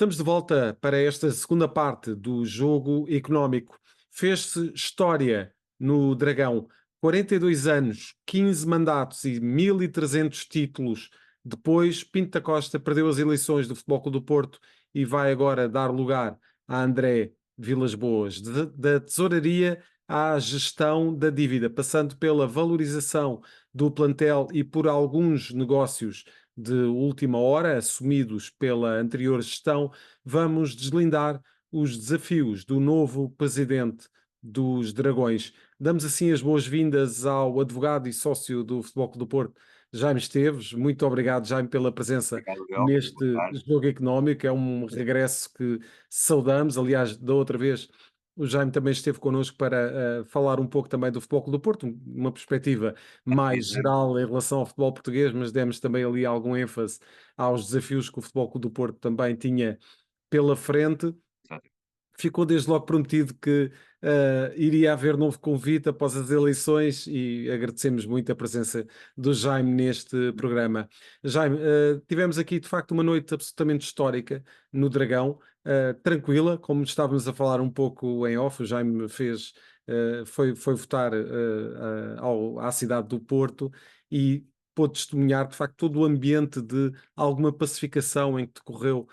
Estamos de volta para esta segunda parte do jogo económico. Fez-se história no Dragão. 42 anos, 15 mandatos e 1.300 títulos. Depois, Pinto da Costa perdeu as eleições do Futebol Clube do Porto e vai agora dar lugar a André Vilas Boas. Da tesouraria à gestão da dívida, passando pela valorização do plantel e por alguns negócios de última hora, assumidos pela anterior gestão, vamos deslindar os desafios do novo presidente dos Dragões. Damos assim as boas-vindas ao advogado e sócio do Futebol Clube do Porto, Jaime Esteves. Muito obrigado, Jaime, pela presença Obrigado, Miguel. Boa neste tarde. jogo económico. É um regresso que saudamos. Aliás, da outra vez, o Jaime também esteve connosco para falar um pouco também do Futebol Clube do Porto, uma perspectiva mais Fizemos, geral em relação ao futebol português, mas demos também ali algum ênfase aos desafios que o Futebol Clube do Porto também tinha pela frente. exato. Ficou desde logo prometido que iria haver novo convite após as eleições e agradecemos muito a presença do Jaime neste programa. Jaime, tivemos aqui de facto uma noite absolutamente histórica no Dragão, tranquila, como estávamos a falar um pouco em off, o Jaime fez, foi votar à cidade do Porto e pôde testemunhar de facto todo o ambiente de alguma pacificação em que decorreu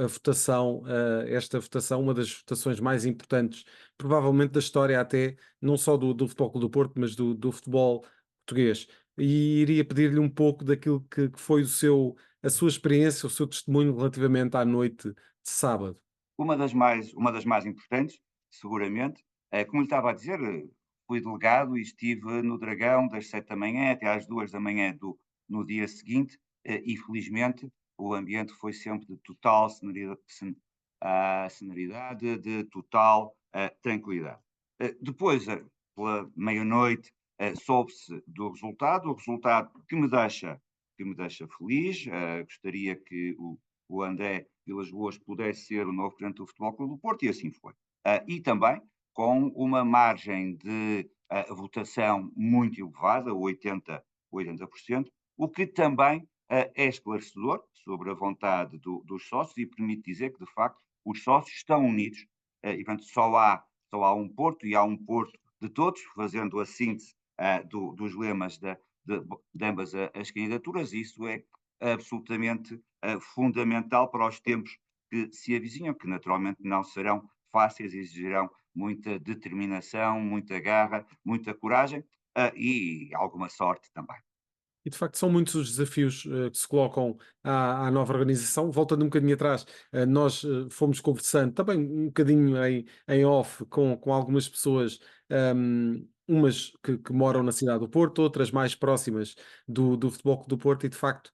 a votação, esta votação, uma das votações mais importantes, provavelmente da história até, não só do Futebol Clube do Porto, mas do futebol português. E iria pedir-lhe um pouco daquilo que foi a sua experiência, o seu testemunho relativamente à noite de sábado. Uma das mais importantes, seguramente, como lhe estava a dizer, fui delegado e estive no Dragão das 7 da manhã até às 2 da manhã no dia seguinte, e felizmente o ambiente foi sempre de total celeridade, de total tranquilidade. Depois, pela meia-noite, soube-se do resultado, o resultado que me deixa feliz. Gostaria que o André Vilas Boas pudesse ser o novo presidente do Futebol Clube do Porto, e assim foi. E também com uma margem de votação muito elevada, 80%, o que também é esclarecedor sobre a vontade dos sócios e permite dizer que, de facto, os sócios estão unidos, e, portanto, só há um Porto, e há um Porto de todos, fazendo a síntese dos lemas de ambas as candidaturas. Isso é absolutamente fundamental para os tempos que se avizinham, que naturalmente não serão fáceis, exigirão muita determinação, muita garra, muita coragem, e alguma sorte também. E de facto são muitos os desafios que se colocam à nova organização. Voltando um bocadinho atrás, nós fomos conversando também um bocadinho em off com algumas pessoas, umas que moram na cidade do Porto, outras mais próximas do Futebol Clube do Porto, e de facto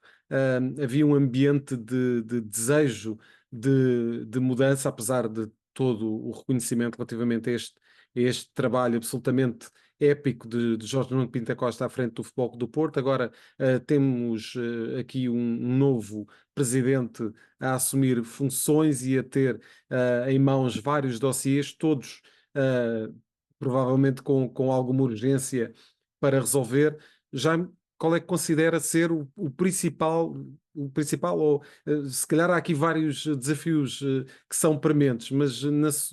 havia um ambiente de desejo de mudança, apesar de todo o reconhecimento relativamente a este trabalho absolutamente épico de Jorge Nuno Pinto da Costa à frente do Futebol Clube do Porto. Agora temos aqui um novo presidente a assumir funções e a ter em mãos vários dossiês, todos uh, provavelmente com alguma urgência para resolver. Já qual é que considera ser o principal, ou se calhar há aqui vários desafios que são prementes, mas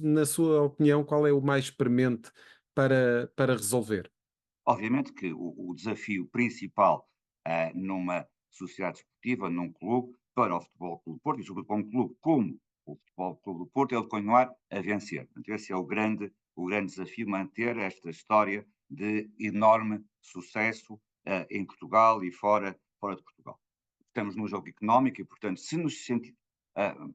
na sua opinião, qual é o mais premente para resolver? Obviamente que o desafio principal numa sociedade desportiva, num clube, para o Futebol Clube do Porto, e sobretudo para um clube como o Futebol Clube do Porto, é o de continuar a vencer. Portanto, esse é o grande desafio, manter esta história de enorme sucesso em Portugal e fora de Portugal. Estamos no jogo económico e, portanto, se nos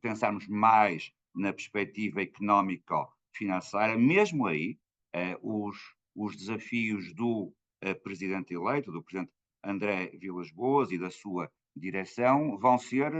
pensarmos mais na perspectiva económico-financeira, mesmo aí, os desafios do presidente eleito, do presidente André Vilas Boas e da sua direção, vão ser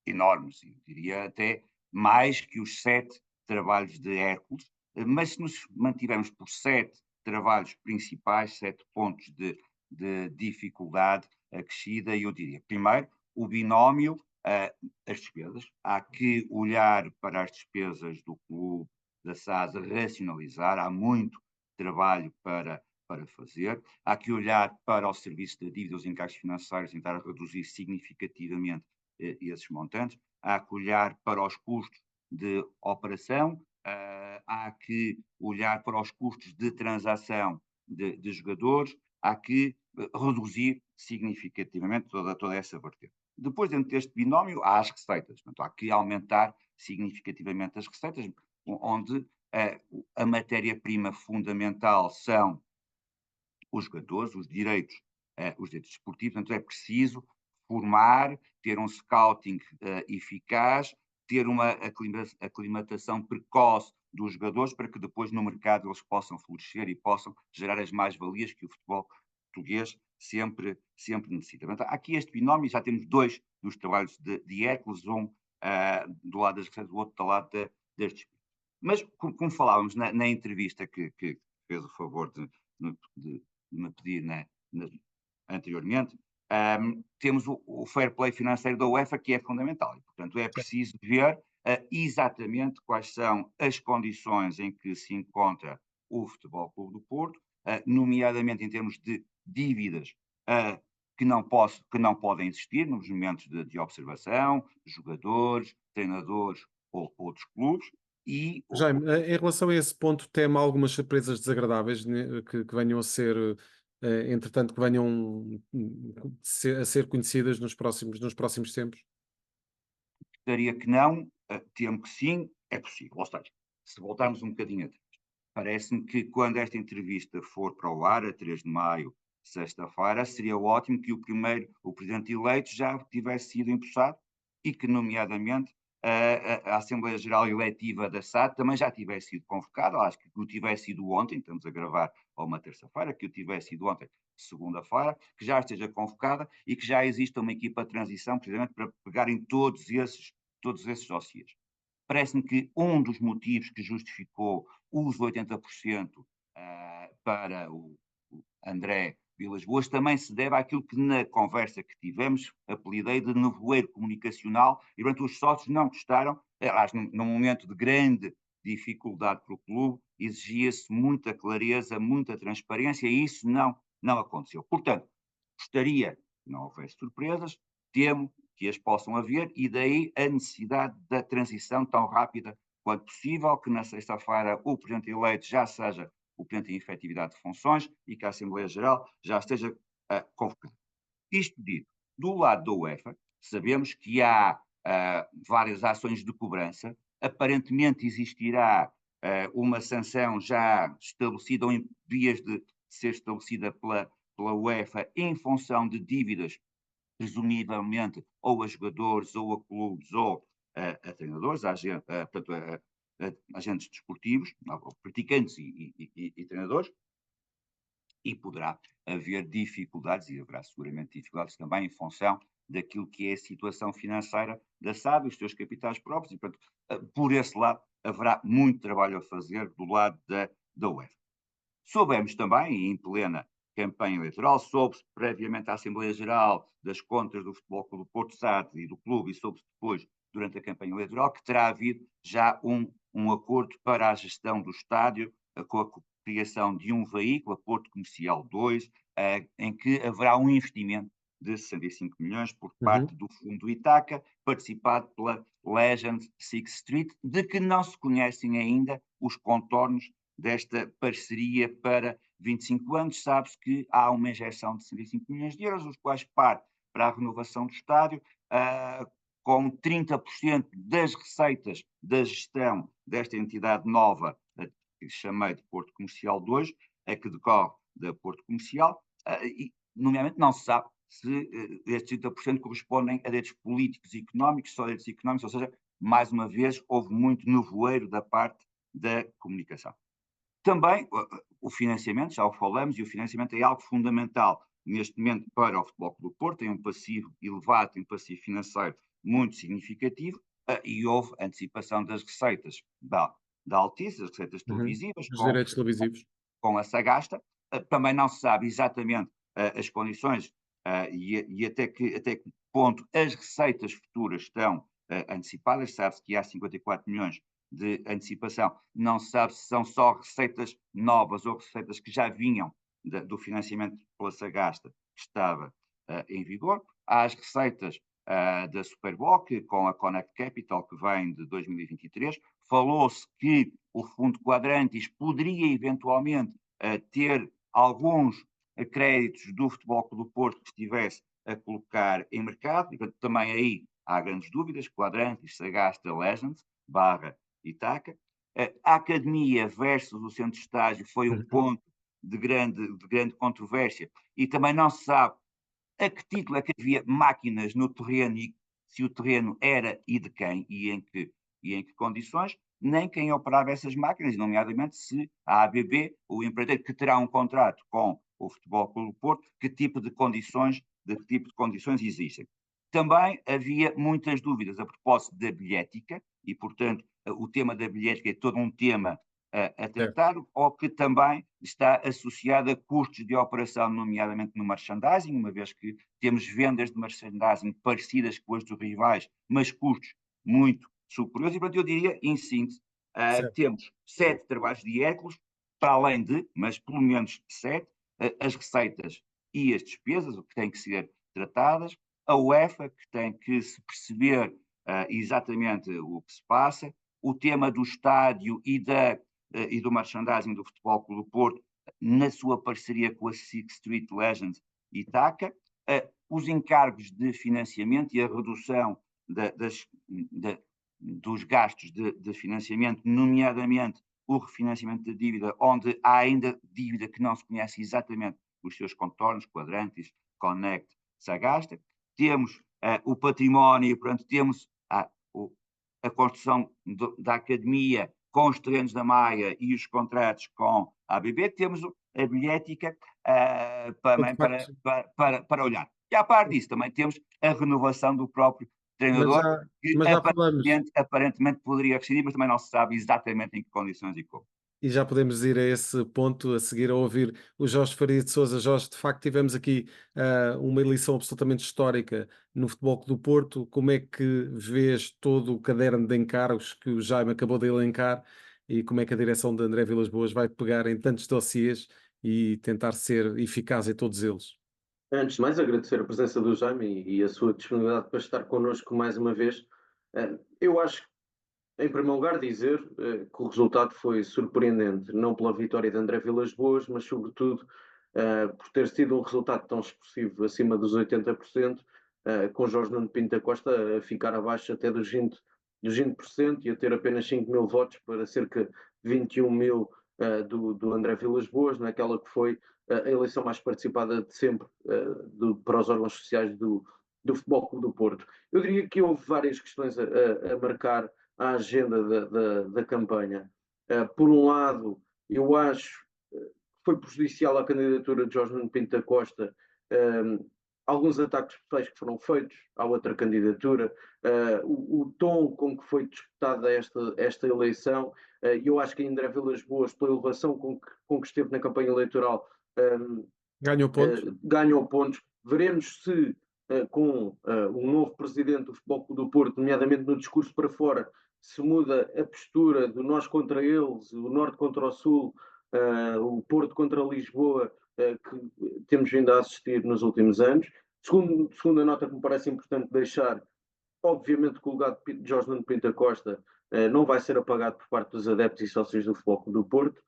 enormes, eu diria até mais que os 7 trabalhos de Hércules. Mas se nos mantivermos por 7 trabalhos principais, 7 pontos de dificuldade acrescida, eu diria, primeiro, o binómio, as despesas. Há que olhar para as despesas do clube, da SAD, racionalizar. Há muito trabalho para fazer. Há que olhar para o serviço de dívidas e encargos financeiros, tentar reduzir significativamente esses montantes. há que olhar para os custos de operação, há que olhar para os custos de transação de jogadores, há que reduzir significativamente toda essa vertente. Depois, dentro deste binómio, há as receitas. Portanto, há que aumentar significativamente as receitas, onde a matéria-prima fundamental são os jogadores, os direitos desportivos. Portanto, é preciso formar, ter um scouting eficaz, ter uma aclimatação precoce dos jogadores para que depois no mercado eles possam florescer e possam gerar as mais-valias que o futebol português sempre necessita. Portanto, aqui este binómio, já temos dois dos trabalhos de Hércules, do lado das receitas, do outro do lado das despesas. Mas, como falávamos na entrevista que fez o favor de me pedir anteriormente, temos o fair play financeiro da UEFA, que é fundamental. E, portanto, é preciso ver exatamente quais são as condições em que se encontra o Futebol Clube do Porto, nomeadamente em termos de dívidas que não podem existir nos momentos de observação, jogadores, treinadores ou outros clubes. Jaime, em relação a esse ponto, teme algumas surpresas desagradáveis, né, que venham a ser, entretanto, que venham a ser conhecidas nos próximos tempos? Gostaria que não, temo que sim, é possível. Ou seja, se voltarmos um bocadinho atrás, parece-me que quando esta entrevista for para o ar, a 3 de maio, sexta-feira, seria ótimo que o presidente eleito já tivesse sido empossado e que, nomeadamente, a Assembleia Geral Eletiva da SAD também já tivesse sido convocada. Acho que o tivesse sido ontem, estamos a gravar a uma terça-feira, que o tivesse sido ontem, segunda-feira, que já esteja convocada e que já exista uma equipa de transição, precisamente para pegarem todos esses dossiês. Parece-me que um dos motivos que justificou os 80% para o André Vilas-Boas também se deve àquilo que na conversa que tivemos apelidei de nevoeiro comunicacional e, portanto, os sócios não gostaram, aliás, num momento de grande dificuldade para o clube, exigia-se muita clareza, muita transparência e isso não aconteceu. Portanto, gostaria que não houvesse surpresas, temo que as possam haver e daí a necessidade da transição tão rápida quanto possível, que na sexta-feira o presidente eleito já seja o presidente em efetividade de funções e que a Assembleia Geral já esteja convocada. Isto dito, do lado da UEFA, sabemos que há várias ações de cobrança, aparentemente existirá uma sanção já estabelecida ou em vias de ser estabelecida pela UEFA em função de dívidas, presumivelmente, ou a jogadores, ou a clubes, ou a treinadores, portanto, agentes desportivos, praticantes e treinadores, e poderá haver dificuldades, e haverá seguramente dificuldades também em função daquilo que é a situação financeira da SAD, os seus capitais próprios, e portanto, por esse lado, haverá muito trabalho a fazer do lado da UEFA. Soubemos também, em plena campanha eleitoral, soube-se previamente à Assembleia Geral das contas do Futebol Clube do Porto SAD e do clube, e soube-se depois, durante a campanha eleitoral, que terá havido já um acordo para a gestão do estádio, com a criação de um veículo, a Porto Comercial 2, em que haverá um investimento de 65 milhões por parte do Fundo Itaca, participado pela Legend Six Street, de que não se conhecem ainda os contornos desta parceria para 25 anos. Sabe-se que há uma injeção de 65 milhões de euros, os quais parte para a renovação do estádio, com 30% das receitas da gestão desta entidade nova, que chamei de Porto Comercial 2, a que decorre da Porto Comercial, e, nomeadamente, não se sabe se estes 30% correspondem a direitos políticos e económicos, só direitos económicos, ou seja, mais uma vez, houve muito nevoeiro da parte da comunicação. Também o financiamento, já o falamos, e o financiamento é algo fundamental neste momento para o Futebol Clube do Porto, tem um passivo elevado, tem um passivo financeiro muito significativo, e houve antecipação das receitas da Altice, das receitas televisivas, Os direitos televisivos. com a Sagasta. Também não se sabe exatamente as condições e até que ponto as receitas futuras estão antecipadas. Sabe-se que há 54 milhões de antecipação. Não se sabe se são só receitas novas ou receitas que já vinham do financiamento pela Sagasta que estava em vigor. Há as receitas da Superboc, com a Connect Capital, que vem de 2023. Falou-se que o Fundo Quadrantis poderia eventualmente ter alguns créditos do Futebol Clube do Porto que estivesse a colocar em mercado, e portanto, também aí há grandes dúvidas, Quadrantis, Sagasta, Legends, barra Itaca. A academia versus o centro de estágio foi um Uhum. ponto de grande controvérsia, e também não se sabe a que título é que havia máquinas no terreno e se o terreno era e de quem e em que condições, nem quem operava essas máquinas, nomeadamente se a ABB, o empreiteiro que terá um contrato com o Futebol Clube do Porto, de que tipo de condições existem. Também havia muitas dúvidas a propósito da bilhética, e, portanto, o tema da bilhética é todo um tema a Certo. tratar, ou que também está associado a custos de operação, nomeadamente no merchandising, uma vez que temos vendas de merchandising parecidas com as dos rivais, mas custos muito superiores. E, portanto, eu diria, em síntese, Certo. temos 7 trabalhos de Hércules, para além de, mas pelo menos 7, as receitas e as despesas, o que têm que ser tratadas, a UEFA, que tem que se perceber exatamente o que se passa, o tema do estádio e do merchandising do Futebol Clube do Porto, na sua parceria com a Sixth Street Legends e Itaca, os encargos de financiamento e a redução dos gastos de financiamento, nomeadamente o refinanciamento da dívida, onde há ainda dívida que não se conhece exatamente os seus contornos, Quadrantis, Connect, Sagasta. Temos o património, portanto, temos a construção da academia com os terrenos da Maia e os contratos com a ABB, temos a bilhética Então, de também facto, para olhar. E à parte disso, também temos a renovação do próprio mas treinador, já, que mas já falamos. aparentemente poderia rescindir, mas também não se sabe exatamente em que condições e como. E já podemos ir a esse ponto a seguir a ouvir o Jorge Faria de Sousa. Jorge, de facto, tivemos aqui uma eleição absolutamente histórica no Futebol Clube do Porto. Como é que vês todo o caderno de encargos que o Jaime acabou de elencar e como é que a direção de André Vilas-Boas vai pegar em tantos dossiês e tentar ser eficaz em todos eles? Antes de mais, agradecer a presença do Jaime e a sua disponibilidade para estar connosco mais uma vez. Eu acho, em primeiro lugar, dizer que o resultado foi surpreendente, não pela vitória de André Vilas-Boas, mas sobretudo por ter sido um resultado tão expressivo, acima dos 80%, com Jorge Nuno Pinto da Costa a ficar abaixo até dos 20% e a ter apenas 5 mil votos para cerca de 21 mil do André Vilas-Boas, naquela que foi a eleição mais participada de sempre para os órgãos sociais do Futebol Clube do Porto. Eu diria que houve várias questões a marcar a agenda da campanha. Por um lado, eu acho que foi prejudicial à candidatura de Jorge Nuno Pinto da Costa alguns ataques pessoais que foram feitos à outra candidatura, o tom com que foi disputada esta eleição, e eu acho que André Vilas Boas, pela elevação com que esteve na campanha eleitoral, Ganhou pontos? ganhou pontos. Veremos se com um novo presidente do Futebol Clube do Porto, nomeadamente no discurso para fora, se muda a postura do nós contra eles, o Norte contra o Sul, o Porto contra Lisboa, que temos vindo a assistir nos últimos anos. Segunda nota que me parece importante deixar, obviamente que o legado de Jorge Nuno Pinto da Costa não vai ser apagado por parte dos adeptos e sócios do Futebol Clube do Porto,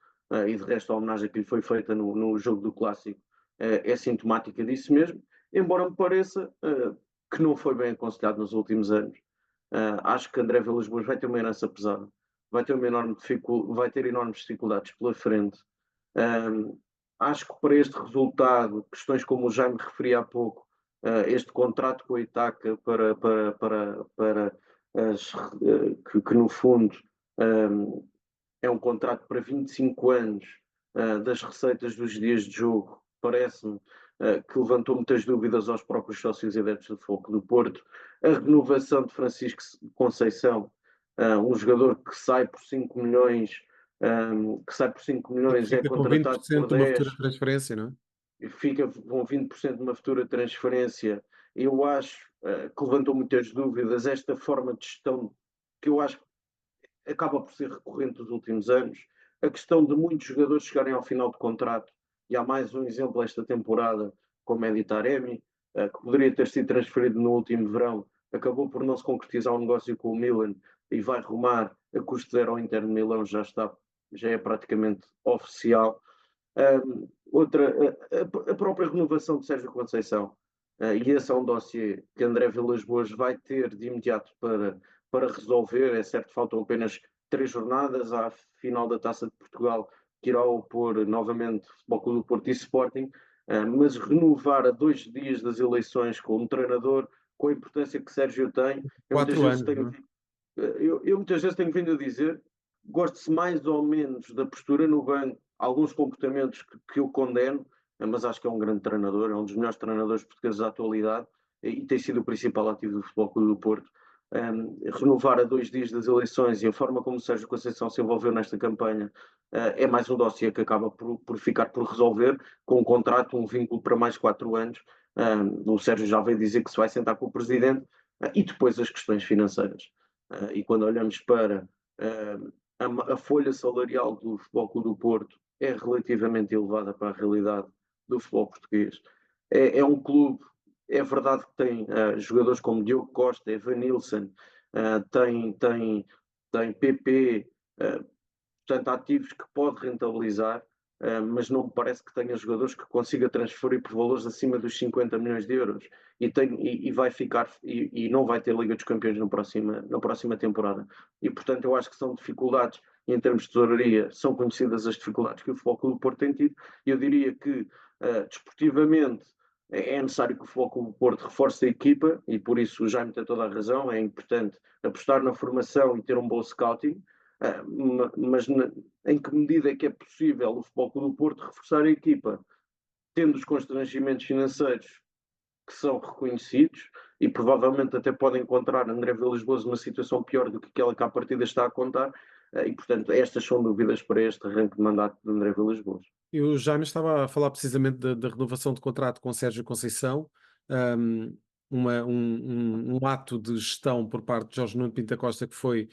e de resto a homenagem que lhe foi feita no jogo do Clássico é sintomática disso mesmo, embora me pareça que não foi bem aconselhado nos últimos anos. Acho que André Vilas Boas vai ter uma herança pesada, vai ter enormes dificuldades pela frente. Acho que para este resultado, questões como o Jaime referia há pouco, este contrato com a Itaca para que no fundo é um contrato para 25 anos das receitas dos dias de jogo, parece-me que levantou muitas dúvidas aos próprios sócios e adeptos do Foco do Porto. A renovação de Francisco Conceição, um jogador que sai por 5 milhões, E que é fica com contratado 20% por de uma futura 10, transferência, não é? e fica com 20% de uma futura transferência. Eu acho que levantou muitas dúvidas esta forma de gestão que eu acho acaba por ser recorrente nos últimos anos. A questão de muitos jogadores chegarem ao final de contrato, e há mais um exemplo esta temporada, como é Taremi, que poderia ter sido transferido no último verão, acabou por não se concretizar um negócio com o Milan e vai rumar a custo zero ao Inter de Milão, já é praticamente oficial. A própria renovação de Sérgio Conceição, e esse é um dossiê que André Vilas-Boas vai ter de imediato para resolver. É certo, faltam apenas 3 jornadas à final da Taça de Portugal, que irá opor novamente Futebol Clube do Porto e Sporting, mas renovar a 2 dias das eleições com um treinador, com a importância que Sérgio tem, eu muitas 4 vezes anos, não é? eu muitas vezes tenho vindo a dizer, gosto-se mais ou menos da postura no banco, alguns comportamentos que eu condeno, mas acho que é um grande treinador, é um dos melhores treinadores portugueses da atualidade e tem sido o principal ativo do Futebol Clube do Porto. Renovar a 2 dias das eleições e a forma como o Sérgio Conceição se envolveu nesta campanha é mais um dossiê que acaba por ficar por resolver, com um contrato, um vínculo para mais 4 anos. O Sérgio já veio dizer que se vai sentar com o Presidente, e depois as questões financeiras. E quando olhamos para a folha salarial do Futebol Clube do Porto, é relativamente elevada para a realidade do futebol português. É um clube, é verdade que tem jogadores como Diogo Costa, Evanilson, tem PP, portanto, ativos que pode rentabilizar, mas não me parece que tenha jogadores que consiga transferir por valores acima dos 50 milhões de euros e vai ficar e não vai ter Liga dos Campeões na próxima temporada. E portanto, eu acho que são dificuldades em termos de tesouraria, são conhecidas as dificuldades que o Futebol Clube do Porto tem tido. Eu diria que desportivamente é necessário que o Futebol Clube do Porto reforce a equipa e por isso o Jaime tem toda a razão, é importante apostar na formação e ter um bom scouting. Mas em que medida é que é possível o Futebol Clube do Porto reforçar a equipa, tendo os constrangimentos financeiros que são reconhecidos e provavelmente até podem encontrar André Vilas-Boas numa situação pior do que aquela que à partida está a contar, e portanto estas são dúvidas para este arranque de mandato de André Vilas-Boas. E o Jaime estava a falar precisamente da renovação de contrato com Sérgio Conceição, um, um ato de gestão por parte de Jorge Nuno Pinto da Costa que foi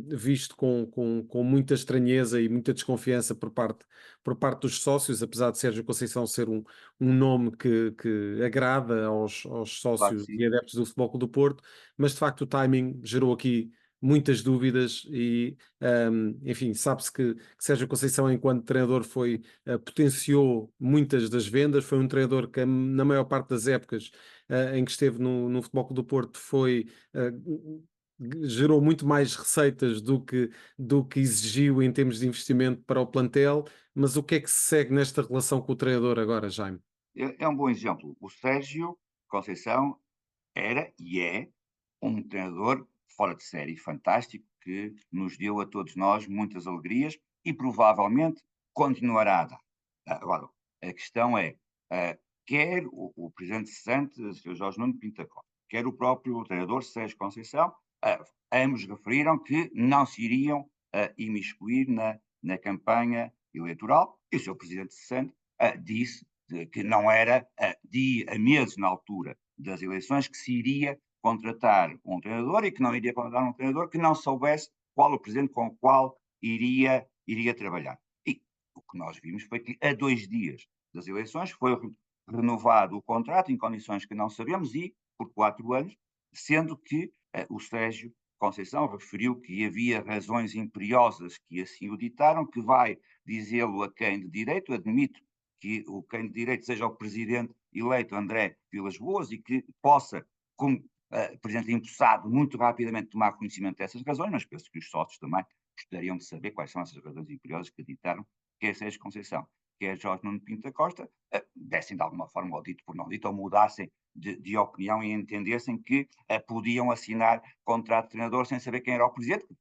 visto com muita estranheza e muita desconfiança por parte dos sócios, apesar de Sérgio Conceição ser um nome que agrada aos Claro que sócios sim. e adeptos do Futebol Clube do Porto, mas de facto o timing gerou aqui muitas dúvidas e enfim, sabe-se que Sérgio Conceição, enquanto treinador, potenciou muitas das vendas. Foi um treinador que, na maior parte das épocas em que esteve no Futebol Clube do Porto, gerou muito mais receitas do que exigiu em termos de investimento para o plantel. Mas o que é que se segue nesta relação com o treinador agora, Jaime? É um bom exemplo. O Sérgio Conceição era e é um treinador fora de série, fantástico, que nos deu a todos nós muitas alegrias e provavelmente continuará a dar. Agora, a questão é, quer o presidente cessante, o Sr. Jorge Nuno Pinto da Costa, quer o próprio treinador Sérgio Conceição, ambos referiram que não se iriam imiscuir na campanha eleitoral, e o Sr. presidente cessante disse que não era a meses na altura das eleições que se iria contratar um treinador e que não iria contratar um treinador que não soubesse qual o presidente com o qual iria trabalhar. E o que nós vimos foi que a 2 dias das eleições foi renovado o contrato em condições que não sabemos e por 4 anos, sendo que o Sérgio Conceição referiu que havia razões imperiosas que assim o ditaram, que vai dizê-lo a quem de direito, admito que o quem de direito seja o presidente eleito André Vilas-Boas e que possa, como presidente empossado, muito rapidamente tomar conhecimento dessas razões, mas penso que os sócios também gostariam de saber quais são essas razões imperiosas que ditaram quer Sérgio Conceição, quer Jorge Nuno Pinto da Costa, dessem de alguma forma, ou dito por não dito, ou mudassem de opinião e entendessem que podiam assinar contrato de treinador sem saber quem era o presidente, que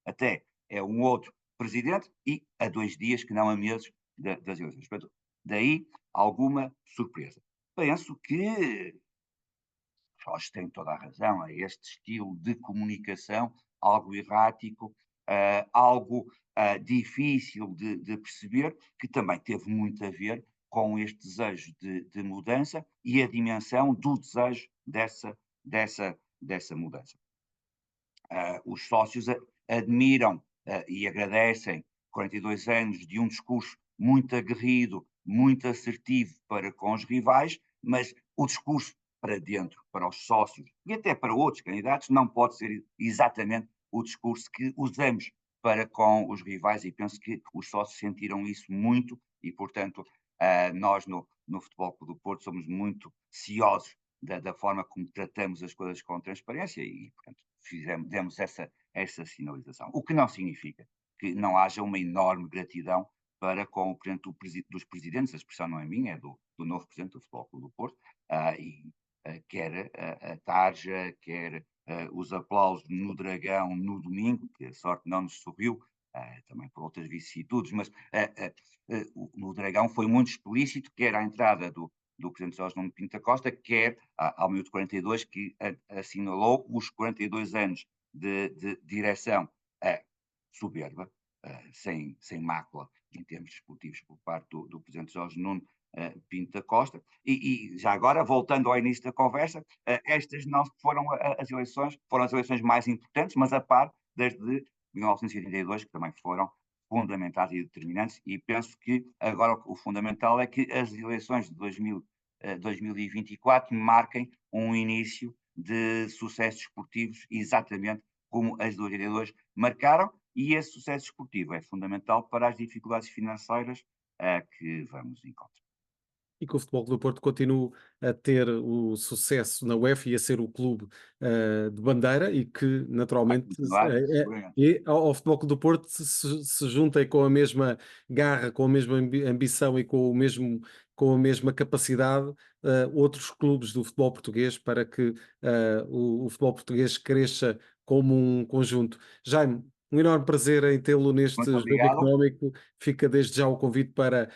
até é um outro presidente, e a 2 dias, que não a meses das eleições. Portanto, daí alguma surpresa. Penso que Jorge tem toda a razão, é este estilo de comunicação algo errático, algo difícil de perceber, que também teve muito a ver com este desejo de mudança e a dimensão do desejo dessa mudança. Os sócios admiram e agradecem 42 anos de um discurso muito aguerrido, muito assertivo para com os rivais, mas o discurso para dentro, para os sócios e até para outros candidatos, não pode ser exatamente o discurso que usamos para com os rivais, e penso que os sócios sentiram isso muito e, portanto, nós no Futebol Clube do Porto somos muito ciosos da forma como tratamos as coisas com transparência e, portanto, demos essa sinalização. O que não significa que não haja uma enorme gratidão para com o presidente dos presidentes, a expressão não é minha, é do novo presidente do Futebol Clube do Porto, quer a Tarja, quer os aplausos no Dragão no domingo, que a sorte não nos sorriu, também por outras vicissitudes, mas no Dragão foi muito explícito, quer à entrada do presidente Jorge Nuno Pinto da Costa, quer ao minuto 42, que assinalou os 42 anos de direção soberba, sem mácula em termos desportivos por parte do presidente Jorge Nuno Pinto da Costa. E já agora, voltando ao início da conversa, estas não foram as eleições mais importantes, mas a par das de 1982, que também foram fundamentais e determinantes, e penso que agora o fundamental é que as eleições de 2024 marquem um início de sucessos esportivos exatamente como as de 82 marcaram, e esse sucesso esportivo é fundamental para as dificuldades financeiras que vamos encontrar. E que o Futebol Clube do Porto continue a ter o sucesso na UEFA e a ser o clube de bandeira e que naturalmente ao Futebol Clube do Porto se juntem com a mesma garra, com a mesma ambição e com a mesma capacidade outros clubes do futebol português para que o futebol português cresça como um conjunto. Jaime, um enorme prazer em tê-lo neste Muito Jogo obrigado. Económico. Fica desde já o convite para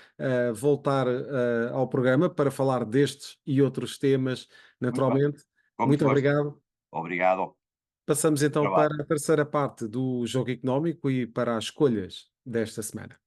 voltar ao programa para falar destes e outros temas, naturalmente. Muito obrigado. Obrigado. Passamos então Trabalho. para a terceira parte do Jogo Económico e para as escolhas desta semana.